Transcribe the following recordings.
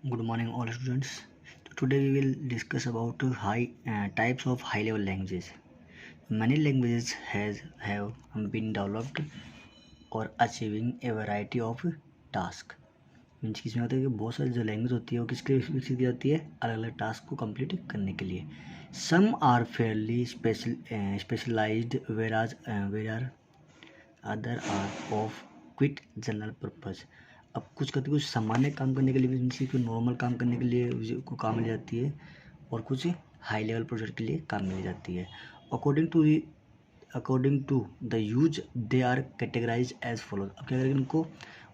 Good morning, all students. Today we will discuss about high types of high-level languages. Many languages have been developed or achieving a variety of tasks. Means किसमें होता है कि बहुत सारी जो language होती है वो किसके लिए विकसित की जाती है, अलग अलग टास्क को कंप्लीट करने के लिए. Some are fairly specialised where other are of quite general purpose. अब कुछ करते कुछ सामान्य काम करने के लिए मीन्स कोई नॉर्मल काम करने के लिए को काम मिल जाती है और कुछ हाई लेवल प्रोजेक्ट के लिए काम मिल जाती है. According to the use they are categorise as follows. अब क्या करेंगे, उनको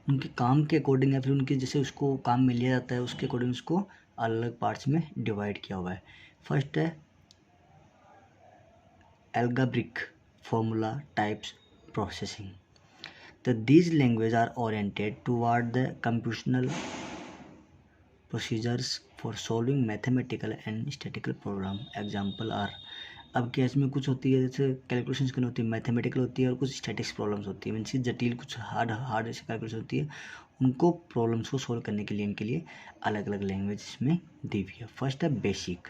उनके काम के अकॉर्डिंग या फिर उनके जैसे उसको काम मिल लिया जाता है उसके अकॉर्डिंग उसको अलग अलग पार्ट्स में डिवाइड किया हुआ है. फर्स्ट है algebraic formula types processing. These languages are oriented toward the computational procedures for solving mathematical and statistical problem. Example are, अब क्या इसमें कुछ होती है जैसे कैलकुलेशंस करनी होती है, मैथमेटिकल होती है और कुछ स्टैटिक्स प्रॉब्लम्स होती है. मीन्स जटिल कुछ हार्ड जैसे कैलकुलेशन होती है, उनको प्रॉब्लम्स को सॉल्व करने के लिए इनके लिए अलग अलग लैंग्वेज इसमें दी हुई है. फर्स्ट है basic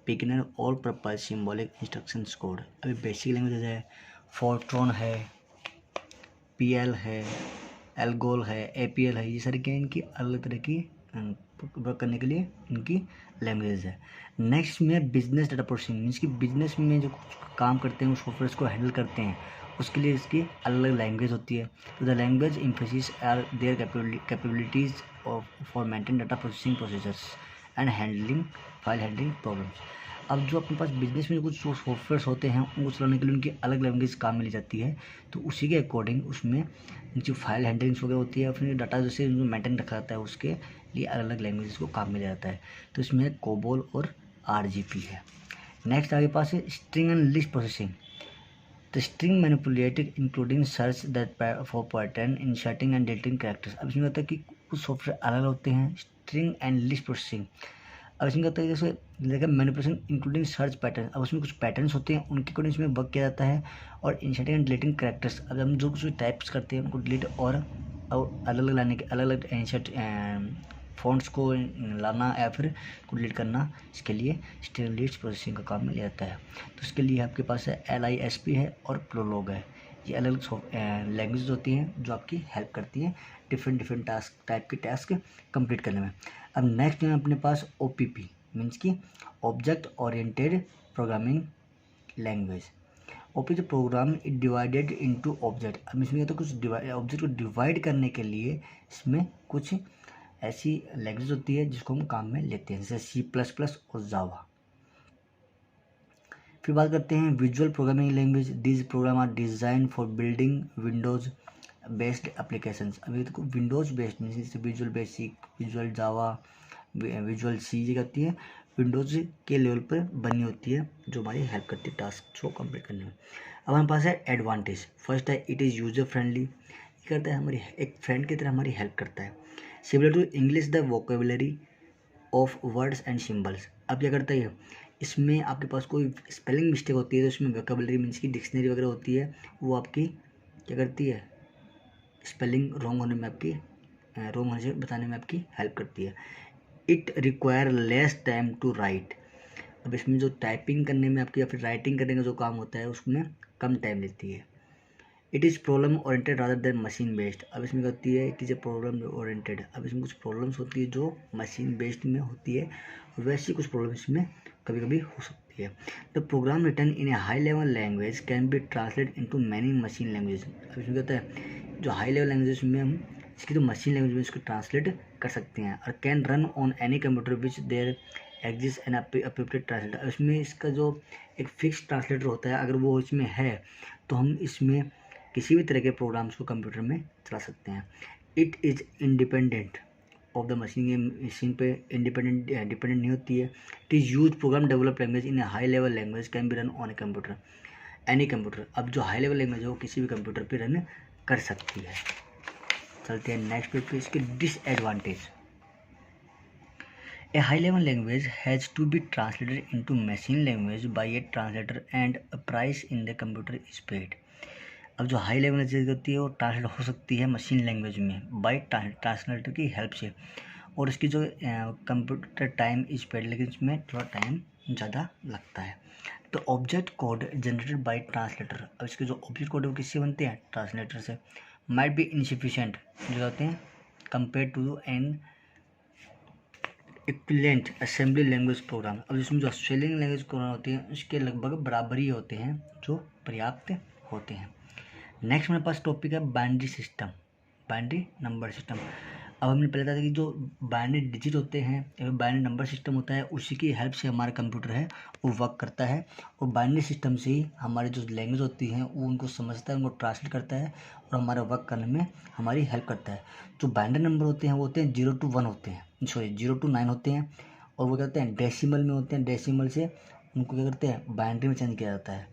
beginner all purpose symbolic instructions code. अभी बेसिक लैंग्वेज है, फोर्ट्रॉन है, PL है, एल्गोल है, APL है. ये सारी क्या इनकी अलग तरह की वर्क करने के लिए इनकी लैंग्वेज है. नेक्स्ट में बिजनेस डाटा प्रोसेसिंग. मीन्स की बिजनेस में जो काम करते हैं वो सॉफ्टवेयर को हैंडल करते हैं उसके लिए इसकी अलग अलग लैंग्वेज होती है. तो the language emphasis are their capabilities for maintain data processing procedures and file handling problems. अब जो अपने पास बिजनेस में कुछ सॉफ्टवेयर्स होते हैं उनको चलाने के लिए उनकी अलग लैंग्वेज काम मिल जाती है. तो उसी के अकॉर्डिंग उसमें जो फाइल हैंडलिंग वगैरह होती है फिर डाटा जैसे मेंटेन रखा जाता है उसके लिए अलग अलग लैंग्वेज को काम मिल जाता है. तो इसमें कोबोल और RGP है. नेक्स्ट आगे पास है string and list processing. The string manipulated including search that for pattern inserting and deleting characters. अब इसमें होता है कि कुछ सॉफ्टवेयर अलग होते हैं. स्ट्रिंग एंड लिस्ट प्रोसेसिंग, अब इसमें कहता है जैसे देखा मैनिपुलेशन इंक्लूडिंग सर्च पैटर्न. अब उसमें कुछ पैटर्न्स होते हैं उनके अकॉर्डिंग इसमें वर्क किया जाता है. और इंसर्टिंग एंड डिलीटिंग कैरेक्टर्स, अब हम जो कुछ टाइप्स करते हैं उनको डिलीट और अलग अलग लाने के अलग अलग इंसर्ट फॉन्ट्स को लाना या फिर को डिलीट करना, इसके लिए स्ट्रिंग लिस्ट प्रोसेसिंग का काम मिल जाता है. तो इसके लिए आपके पास है LISP है और प्रोलॉग है. ये अलग अलग लैंग्वेज होती हैं जो आपकी हेल्प करती हैं डिफरेंट टाइप के टास्क कंप्लीट करने में. अब नेक्स्ट है अपने पास OPP मीन्स की object oriented programming language. OPP जो program it divided into object. अब इसमें तो कुछ ऑब्जेक्ट को डिवाइड करने के लिए इसमें कुछ ऐसी लैंग्वेज होती है जिसको हम काम में लेते हैं जैसे C++ और जावा. फिर बात करते हैं visual programming language. This program are design for building Windows based applications. अभी तो विंडोज बेस्ड मीन्स जैसे Visual Basic, Visual Java, Visual C ये करती है विंडोज के लेवल पर बनी होती है जो हमारी हेल्प करती है टास्क को कंप्लीट करने में. अब हमारे पास है एडवांटेज. फर्स्ट है इट इज़ यूजर फ्रेंडली. ये करता है हमारी एक फ्रेंड की तरह हमारी हेल्प करता है. Similar to English the vocabulary of words and symbols. अब क्या करता है इसमें आपके पास कोई स्पेलिंग मिस्टेक होती है तो इसमें वोकेबलरी मीन्स की डिक्शनरी वगैरह होती है वो आपकी क्या करती है स्पेलिंग रॉन्ग होने से बताने में आपकी हेल्प करती है. It require less time to write. अब इसमें जो टाइपिंग करने में आपकी या फिर राइटिंग करने का जो काम होता है उसमें कम टाइम लेती है. It is problem oriented rather than machine based. अब इसमें होती है कि जो प्रॉब्लम ओरिएंटेड, अब इसमें कुछ प्रॉब्लम्स होती है जो मशीन बेस्ड में होती है वैसी कुछ प्रॉब्लम इसमें कभी कभी हो सकती है. The program written in a high level language can be translate into many machine language. अब इसमें कहता है जो हाई लेवल लैंग्वेज में हम इसकी जो मशीन लैंग्वेज में इसको ट्रांसलेट कर सकते हैं और can run on any computer which there exist an appropriate translator. इसमें इसका जो एक फिक्स ट्रांसलेटर होता है अगर वो इसमें है तो हम इसमें किसी भी तरह के प्रोग्राम्स को कंप्यूटर में चला सकते हैं. It is independent of the machine. ये मशीन पे डिपेंडेंट नहीं होती है. It is use program develop language in a high level language can be run on a computer any computer. अब जो हाई लेवल लैंग्वेज है वो किसी भी कंप्यूटर पे रन कर सकती है. चलते हैं नेक्स्ट पेज पे. इसके disadvantage. A high level language has to be translated into machine language by a translator and a price in the computer is paid. अब जो हाई लेवल लैंग्वेज होती है वो ट्रांसलेट हो सकती है मशीन लैंग्वेज में बाय ट्रांसलेटर की हेल्प से और इसकी जो कंप्यूटर टाइम स्पीड, लेकिन इसमें थोड़ा टाइम ज़्यादा लगता है। तो object code generated by translator, अब इसके जो ऑब्जेक्ट कोड है वो किससे बनते हैं, ट्रांसलेटर से। माइट बी इनसिफिशिएंट जो होते हैं compare to an equivalent assembly language program, अब इसमें जो असेंबली लैंग्वेज प्रोग्राम होते हैं उसके लगभग बराबर ही होते हैं जो पर्याप्त होते हैं। नेक्स्ट मेरे पास टॉपिक है binary system, binary number system. अब हमने पहले बताया था कि जो बाइनरी डिजिट होते हैं या बाइनरी नंबर सिस्टम होता है उसी की हेल्प से हमारा कंप्यूटर है वो वर्क करता है, और बाइनरी सिस्टम से ही हमारी जो लैंग्वेज होती है वो उनको समझता है, उनको ट्रांसलेट करता है और हमारा वर्क करने में हमारी हेल्प करता है। जो बाइनरी नंबर होते हैं वो होते हैं 0 to 1 होते हैं, सॉरी 0 to 9 होते हैं, और वो क्या होते हैं डेसिमल में होते हैं। डेसिमल से उनको क्या करते हैं बाइनरी में चेंज किया जाता है।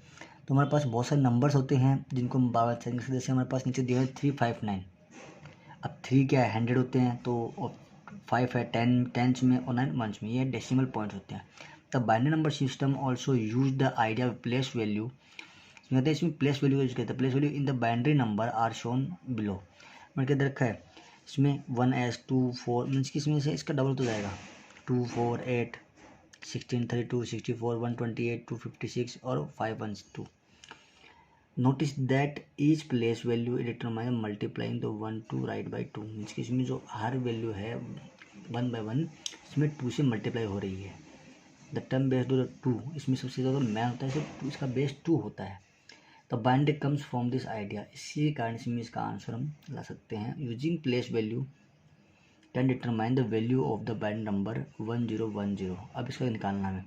तो हमारे पास बहुत सारे नंबर्स होते हैं जिनको हम बार बार चेंज कर सकते हैं। जैसे हमारे पास नीचे दिया है 359, अब 3 क्या है 100 होते हैं, तो 5 है 10 में और 9 1 में, ये डेसिमल पॉइंट्स होते हैं। The binary number system also use the idea of place value, कहते हैं इसमें प्लेस वैल्यू यूज करते हैं। Place value in the binary number are shown below, मैंने क्या रखा है इसमें 1s 2 4 मीन्स कि इसमें से इसका डबल तो जाएगा 2 4 8 16 32 64 128 256 और 512। Notice that each place value determine multiplying the 1 2 right by 2, means कि इसमें जो हर वैल्यू है 1 बाई 1 इसमें 2 से मल्टीप्लाई हो रही है। द टर्म बेस्ड ऑन 2, इसमें सबसे ज़्यादा मैन होता है सिर्फ इसका बेस 2 होता है। The binary comes from this idea, इसी कारण इसमें इसका आंसर हम ला सकते हैं। Using place value can determine the value of the binary number 1010, अब इसका निकालना है।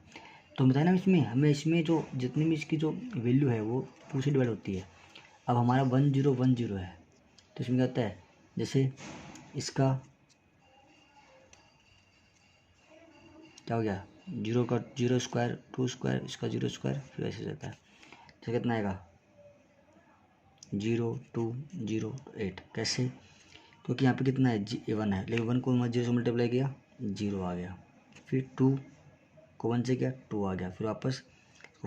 तो बताया ना इसमें हमें इसमें जो जितनी भी इसकी जो वैल्यू है वो 2 से डिवाइड होती है। अब हमारा 1010 है तो इसमें क्या होता है, जैसे इसका क्या हो गया 0 का 0 स्क्वायर 2 स्क्वायर, इसका 0 स्क्वायर, फिर ऐसे रहता है। तो कितना आएगा 0 2 0 8, कैसे, क्योंकि यहाँ पे कितना है 1 है, लेकिन 1 को 0 से मल्टीप्लाई किया 0 आ गया, फिर 2 को 1 से किया 2 आ गया, फिर वापस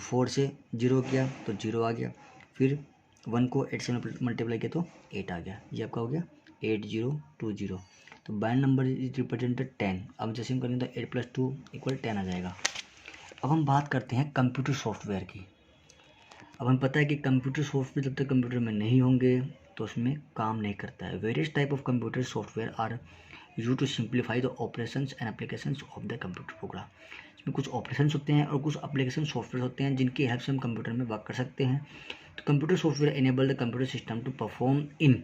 4 से 0 किया तो 0 आ गया, फिर 1 को 8 से मल्टीप्लाई किया तो 8 आ गया। ये आपका हो गया 8020। तो बाइनरी नंबर इज रिप्रेजेंटेड 10। अब जैसे हम करेंगे तो 8 + 2 = 10 आ जाएगा। अब हम बात करते हैं कंप्यूटर सॉफ्टवेयर की। अब हमें पता है कि कंप्यूटर सॉफ्टवेयर जब तक कंप्यूटर में नहीं होंगे तो उसमें काम नहीं करता है। Various type of computer software are use to simplify the operations and applications of the computer program. इसमें कुछ ऑपरेशंस होते हैं और कुछ एप्लीकेशन सॉफ्टवेयर होते हैं जिनकी हेल्प से हम कंप्यूटर में वर्क कर सकते हैं। तो computer software enable the computer system to perform in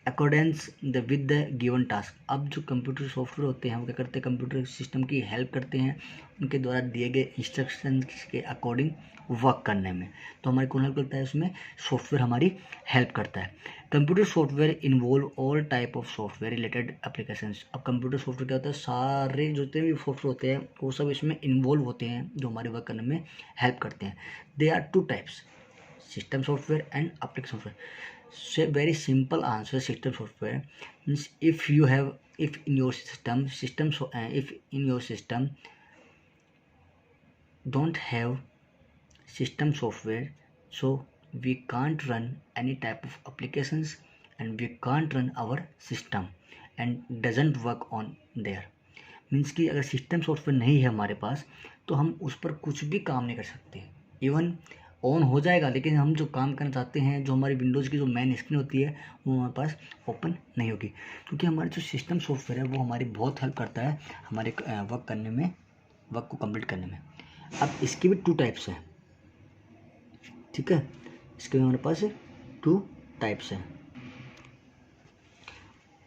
accordance with the given task. अब जो कंप्यूटर सॉफ्टवेयर होते हैं वो क्या करते हैं, कंप्यूटर सिस्टम की हेल्प करते हैं उनके द्वारा दिए गए इंस्ट्रक्शन के अकॉर्डिंग वर्क करने में। तो हमारी कौन हेल्प करता है, उसमें सॉफ्टवेयर हमारी हेल्प करता है। Computer software involve all type of software related applications. अब कंप्यूटर सॉफ्टवेयर क्या होता है, सारे जितने भी सॉफ्टवेयर होते हैं वो सब इसमें इन्वॉल्व होते हैं जो हमारे वर्क करने में हेल्प करते हैं। They are 2 types, system software and application software. So very simple answer, system software means if in your system don't have system software, so we can't run any type of applications and we can't run our system and doesn't work on there. Means कि अगर system software नहीं है हमारे पास तो हम उस पर कुछ भी काम नहीं कर सकते। इवन ऑन हो जाएगा लेकिन हम जो काम करना चाहते हैं, जो हमारी विंडोज़ की जो मेन स्क्रीन होती है वो हमारे पास ओपन नहीं होगी, क्योंकि हमारा जो सिस्टम सॉफ्टवेयर है वो हमारी बहुत हेल्प करता है हमारे वर्क करने में, वर्क को कंप्लीट करने में। अब इसके भी 2 टाइप्स हैं, ठीक है, इसके भी हमारे पास 2 टाइप्स हैं।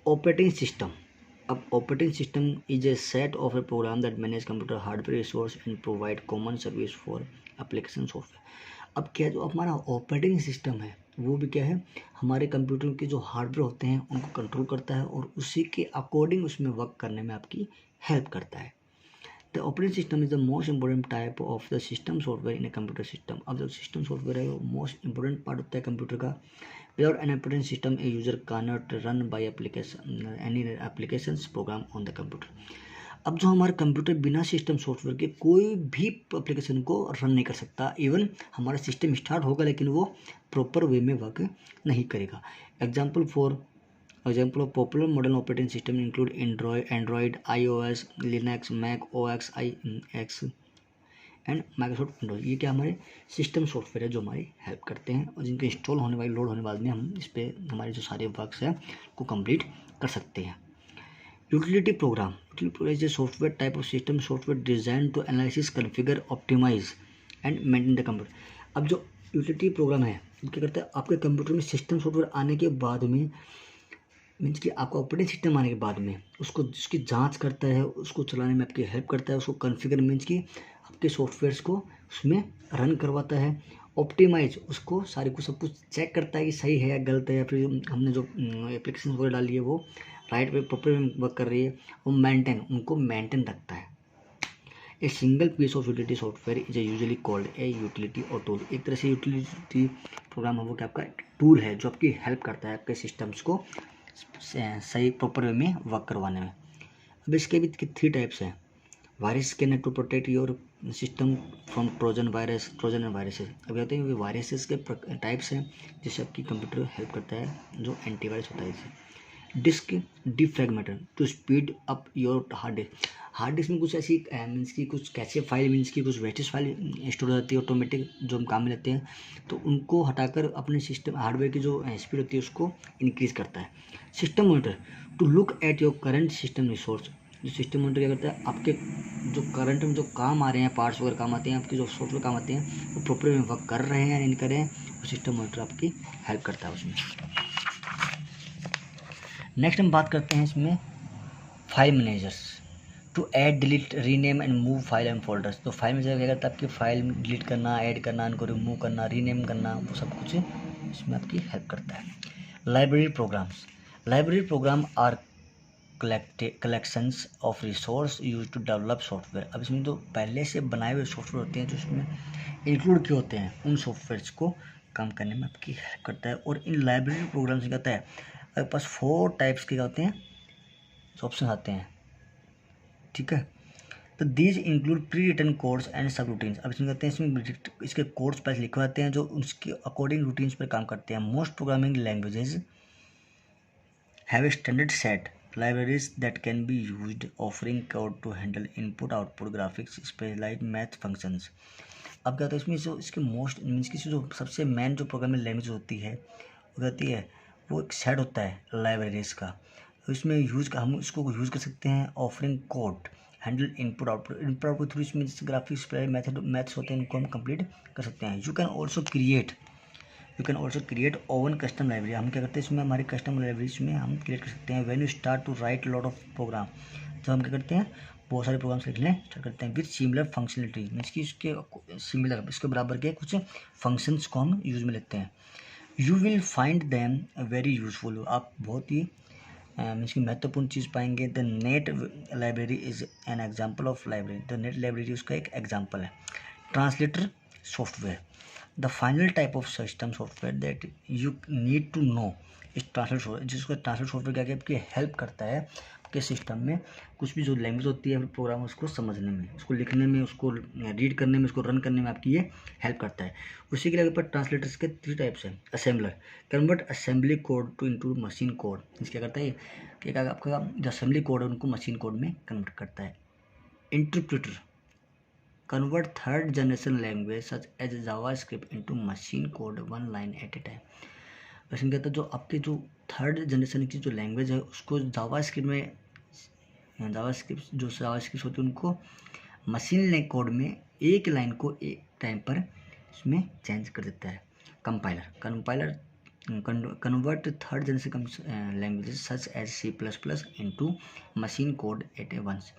Operating system. अब operating system is a set of a program that manage computer hardware resource and provide common service for application software. अब क्या जो हमारा ऑपरेटिंग सिस्टम है वो भी क्या है, हमारे कंप्यूटर के जो हार्डवेयर होते हैं उनको कंट्रोल करता है और उसी के अकॉर्डिंग उसमें वर्क करने में आपकी हेल्प करता है। The operating system is the most important type of the system software in a computer system. अब जो सिस्टम सॉफ्टवेयर है वो मोस्ट इंपॉर्टेंट पार्ट होता है कंप्यूटर का। Without an operating system, a user cannot run by any applications program on the computer. अब जो हमारा कंप्यूटर बिना सिस्टम सॉफ्टवेयर के कोई भी एप्लीकेशन को रन नहीं कर सकता। इवन हमारा सिस्टम स्टार्ट होगा लेकिन वो प्रॉपर वे में वर्क नहीं करेगा। Example for example of popular modern operating system include Android, iOS, Linux, Mac OS X and Microsoft Windows. ये क्या हमारे सिस्टम सॉफ्टवेयर है जो हमारी हेल्प करते हैं और जिनके इंस्टॉल होने वाली लोड होने बाद में हम इस पर हमारे जो सारे वर्क्स हैं को कंप्लीट कर सकते हैं। Utility program is a software type of system software design to analysis, configure, optimise and maintain the computer. अब जो यूटिलिटी प्रोग्राम है क्या करता है, आपके कंप्यूटर में सिस्टम सॉफ्टवेयर आने के बाद में, मीन्स कि आपका ऑपरेटिंग सिस्टम आने के बाद में उसको जिसकी जांच करता है, उसको चलाने में आपकी हेल्प करता है, उसको कॉन्फ़िगर मीन्स कि आपके सॉफ्टवेयर्स को उसमें रन करवाता है, ऑप्टिमाइज उसको सारी को सब कुछ चेक करता है कि सही है या गलत है, या फिर हमने जो एप्लीकेशन वगैरह डाली है वो राइट वे प्रॉपर वर्क कर रही है, और मेंटेन उनको मेंटेन रखता है। A single piece of utility software is usually called a utility और टूल। एक तरह से यूटिलिटी प्रोग्राम है वो क्या आपका टूल है जो आपकी हेल्प करता है आपके सिस्टम्स को सही प्रॉपर वे में वर्क करवाने में। अब इसके भी 3 टाइप्स हैं। Virus can to protect your system from trojan and viruses. अब कहते हैं वायरसेस के टाइप्स हैं जिससे आपकी कंप्यूटर हेल्प करता है, जो एंटीवायरस होता है इससे। Disk defragmenter to speed up your hard disk में कुछ ऐसी मीन्स की कुछ कैसे फाइल मीन्स की कुछ वेस्टेज फाइल स्टोर हो जाती है ऑटोमेटिक जो हम काम में लेते हैं, तो उनको हटाकर अपने सिस्टम हार्डवेयर की जो स्पीड होती है उसको इंक्रीज़ करता है। System monitor to look at your current system resource. जो सिस्टम मॉनिटर क्या करता है, आपके जो करंट में जो काम आ रहे हैं, पार्ट्स वगैरह काम आते हैं, आपके जो सॉफ्टवेयर काम आते हैं वो प्रॉपर में वर्क कर रहे हैं या नहीं कर रहे हैं, वो सिस्टम मॉनिटर आपकी हेल्प करता है उसमें। नेक्स्ट हम बात करते हैं इसमें file managers to add, delete, rename and move file and folders. तो फाइल मैनेजर क्या करता है, आपकी फाइल डिलीट करना, ऐड करना, उनको रिमूव करना, रीनेम करना, वो सब कुछ इसमें आपकी हेल्प करता है। Library program are collections of resource use to develop software. अब इसमें जो पहले से बनाए हुए सॉफ्टवेयर होते हैं जो इसमें इंक्लूड किए होते हैं, उन सॉफ्टवेयर्स को काम करने में आपकी हेल्प करता है। और इन लाइब्रेरी प्रोग्राम से कहता है आपके पास 4 टाइप्स के क्या होते हैं ऑप्शन आते हैं, ठीक है। तो these include pre written codes and subroutines. अब इसमें कहते हैं इसमें इसके कोड्स पहले लिखे होते हैं जो उसके अकॉर्डिंग रूटीन्स पर काम करते हैं। Most programming languages have a standard set libraries that can be used offering code to handle input output graphics specialized math functions। अब क्या होता है इसमें जो इसके मोस्ट मीन्स की जो सबसे मेन जो प्रोग्रामिंग लैंग्वेज होती है वो कहती है वो एक सेट होता है लाइब्रेरीज का, तो इसमें हम इसको यूज़ कर सकते हैं offering code handle input output through, इसमें जैसे ग्राफिक्स मैथ्स होते हैं इनको हम कंप्लीट कर सकते हैं। You can also create oven custom library. हम क्या करते हैं इसमें हमारी कस्टम लाइब्रेरीज में हम क्रिएट कर सकते हैं। When you start to write lot of program, जब हम क्या करते हैं बहुत सारे प्रोग्राम्स लिखने स्टार्ट करते हैं विद सिमिलर फंक्शनलिटी, मीन्स कि इसके सिमिलर इसके बराबर के कुछ फंक्शंस को हम यूज़ में लेते हैं। You will find them very useful. आप बहुत ही मीन्स की महत्वपूर्ण चीज़ पाएंगे। The net library is an example of library. The net library उसका एक एग्जाम्पल है। Translator software the final type of system software that you need to know is translate software, जिसका ट्रांसलेट सॉफ्टवेयर क्या आपकी हेल्प करता है आपके system में कुछ भी जो लैंग्वेज होती है प्रोग्राम उसको समझने में, उसको लिखने में, उसको रीड करने में, उसको रन करने में आपकी ये हेल्प करता है। उसी के लिए पर ट्रांसलेटर्स के 3 टाइप्स हैं। Assembler convert assembly code to into machine code. इसका करता है कि आपका जो असेंबली कोड है उनको मशीन कोड में कन्वर्ट करता है। Interpreter convert third generation language such as JavaScript into machine code one line at a time। वैसे कहता है जो आपके जो थर्ड जनरेशन की जो लैंग्वेज है उसको जावास्क्रिप्ट होती है उनको मशीन कोड में एक लाइन को एक टाइम पर इसमें चेंज कर देता है। Compiler convert third generation languages such as C++ into machine code at a once.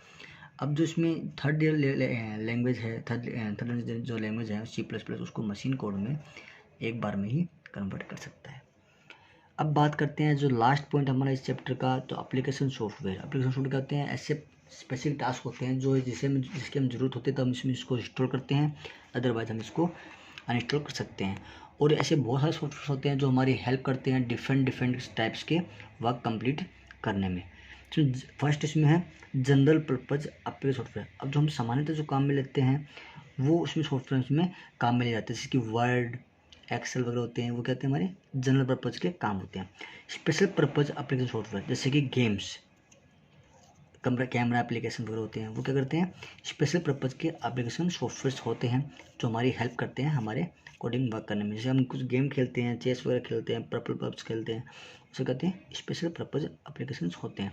अब जो इसमें थर्ड लैंग्वेज है, थर्ड जो लैंग्वेज है C++, उसको मशीन कोड में एक बार में ही कन्वर्ट कर सकता है। अब बात करते हैं जो लास्ट पॉइंट हमारा इस चैप्टर का, तो एप्लीकेशन सॉफ्टवेयर क्या होते हैं, ऐसे स्पेसिफिक टास्क होते हैं जो जिसकी हम ज़रूरत होती है तब हम इसमें इसको इंस्टॉल करते हैं, अदरवाइज हम इसको अनइंस्टॉल कर सकते हैं। और ऐसे बहुत सारे सॉफ्टवेयर होते हैं जो हमारी हेल्प करते हैं डिफरेंट टाइप्स के वर्क कंप्लीट करने में। तो फर्स्ट इसमें है जनरल पर्पज़ एप्लीकेशन सॉफ्टवेयर। अब जो हम सामान्यतः जो काम में लेते हैं वो उसमें सॉफ्टवेयर में काम में ले जाते हैं, जैसे कि वर्ड, एक्सेल वगैरह होते हैं वो क्या होते हैं, हमारे जनरल पर्पज़ के काम होते हैं। स्पेशल पर्पज़ एप्लीकेशन सॉफ्टवेयर जैसे कि गेम्स, कैमरा एप्लीकेशन वगैरह होते हैं, वो क्या करते हैं, स्पेशल पर्पज़ के एप्लीकेशन सॉफ्टवेयर होते हैं जो हमारी हेल्प करते हैं हमारे कोडिंग वर्क करने में। जैसे हम कुछ गेम खेलते हैं, चेस वगैरह खेलते हैं, पर्पल पब्स खेलते हैं, उसे कहते हैं स्पेशल पर्पज़ एप्लीकेशन होते हैं।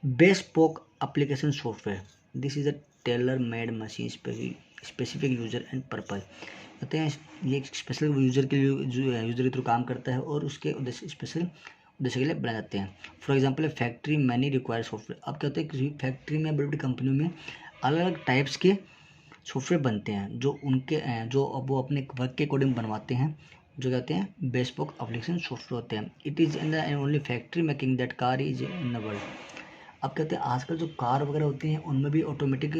Bespoke application software, this is a tailor made machine specific user and purpose, कहते हैं ये स्पेशल यूजर के लिए यूजर के थ्रू काम करता है और उसके उद्देश्य स्पेशल उद्देश्य के लिए बनाए जाते हैं। For example factory many require software, अब क्या होता है किसी फैक्ट्री में, बड़ी बड़ी कंपनियों में अलग अलग टाइप्स के सॉफ्टवेयर बनते हैं जो उनके जो अब वो अपने वर्क के अकॉर्डिंग बनवाते हैं, जो कहते हैं बेस्पोक एप्लीकेशन सॉफ्टवेयर होते हैं। It is in the only factory making that car is in the world. अब कहते हैं आजकल जो कार वगैरह होती हैं उनमें भी ऑटोमेटिक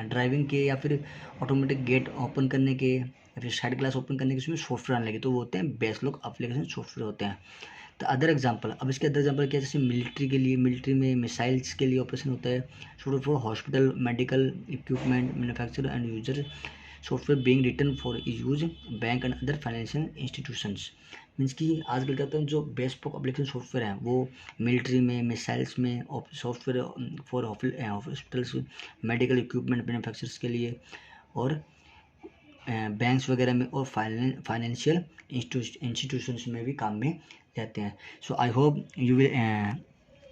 ड्राइविंग के या फिर ऑटोमेटिक गेट ओपन करने के या फिर साइड ग्लास ओपन करने के उसमें सॉफ्टवेयर आने लगे, तो वो होते हैं बेस्पोक एप्लीकेशन सॉफ्टवेयर होते हैं। तो अदर एग्जांपल, अब इसके अदर एग्जांपल क्या है, जैसे मिलिट्री के लिए, मिलिट्री में मिसाइल्स के लिए ऑपरेशन होता है। Software for hospital, medical equipment manufacture and user software being written for use bank and other financial institutions. Means कि आजकल क्या होता है जो बेस्पोक एप्लीकेशन सॉफ्टवेयर है वो मिलिट्री में, मिसाइल्स में, software for hospitals, medical equipment manufacturers के लिए, और बैंक्स वगैरह में, और फाइनेंशियल इंस्टीट्यूशंस में भी काम में रहते हैं। सो आई होप यू विल,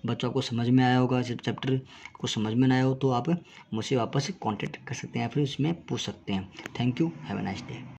बच्चों को समझ में आया होगा। जब चैप्टर को समझ में ना आया हो तो आप मुझसे वापस कांटेक्ट कर सकते हैं, फिर उसमें पूछ सकते हैं। Thank you, have a nice day.